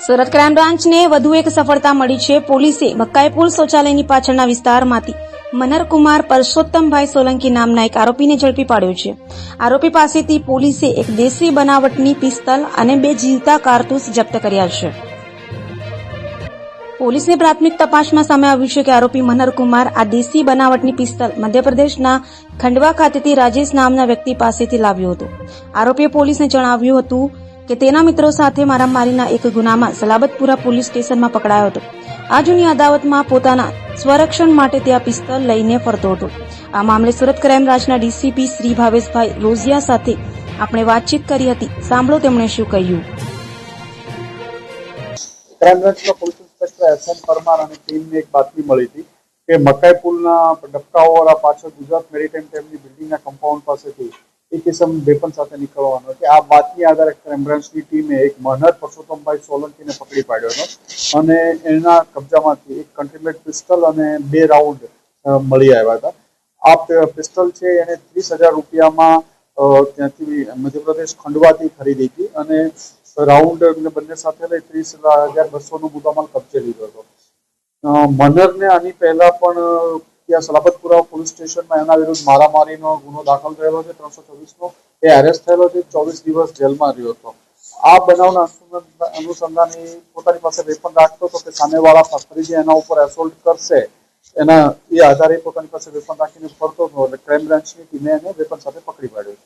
Surat crime બ્રાન્ચને વધુ એક સફળતા મળી છે। પોલીસે મકાઈપુલ શૌચાલયની પાછળના વિસ્તારમાંથી મનરકુમાર પરસોત્તમભાઈ સોલંકી નામના એક આરોપીને ઝડપી પાડ્યો છે। આરોપી પાસેથી પોલીસે એક દેશી બનાવટની પિસ્તલ અને 2 જીવતા કારતૂસ જપ્ત કર્યા છે। પોલીસની પ્રાથમિક તપાસમાં સામે આવ્યું છે કે આરોપી મનરકુમાર આ દેશી બનાવટની પિસ્તલ મધ્યપ્રદેશના ખંડવા ખાતેથી રાજેશ નામના વ્યક્તિ પાસેથી લાવ્યો હતો। આરોપીએ પોલીસને જણાવ્યું હતું કે તેના મિત્રો સાથે મારામારીના એક ગુનામાં સલાબતપુરા પોલીસ સ્ટેશનમાં પકડાયો હતો। આ જૂની અદાવતમાં પોતાના સ્વરક્ષણ માટે તે આ પિસ્તલ લઈને ફરતો હતો। આ મામલે સુરત ક્રાઇમ બ્રાન્ચના ડીસીપી શ્રી ભાવેશભાઈ રોઝિયા સાથે આપણે વાતચીત કરી હતી। સાંભળો તેમણે શું કહ્યું। ક્રાઇમ બ્રાન્ચના પોલીસ ઇન્સ્પેક્ટર એસએન પરમાર અને ટીમને એક બાતમી મળી હતી કે મકાઈપુલના ડબકાઓવાળા પાછળ ગુજરાત મેરીટાઈમ ટાઈમની બિલ્ડિંગના કમ્પાઉન્ડ પાસેથી એક કિસમ વેપન સાથે નીકળવાનો હતો। આ બાતમી આધારે ક્રાઇમ બ્રાન્ચની ટીમે એક મનર પરસોત્તમભાઈ સોલંકીને પકડી પાડ્યો હતો અને એના કબજામાંથી એક કન્ટ્રીમેડ પિસ્તલ અને 2 રાઉન્ડ મળી આવ્યા હતા। આ પિસ્તલ છે એને 30,000 રૂપિયામાં ત્યાંથી મધ્યપ્રદેશ ખંડવાથી ખરીદી હતી અને રાઉન્ડ બંને સાથે લઈ 30,200નો મુદ્દામાલ કબજે લીધો હતો। મનરને આની પહેલા પણ ત્યાં સલાબતપુરા પોલીસ સ્ટેશનમાં એના વિરુદ્ધ મારામારીનો ગુનો દાખલ થયેલો છે 324નો। એ એરેસ્ટ થયેલો છે, 24 દિવસ જેલમાં રહ્યો હતો। આ બનાવના અનુસંધાને પોતાની પાસે વેપન રાખતો હતો કે સામેવાળા ફરીથી એના ઉપર એસોલ્ટ કરશે એના એ આધારે પોતાની પાસે વેપન રાખીને ફરતો હતો એટલે ક્રાઇમ બ્રાન્ચની ટીમે એને વેપન સાથે પકડી પાડ્યો છે।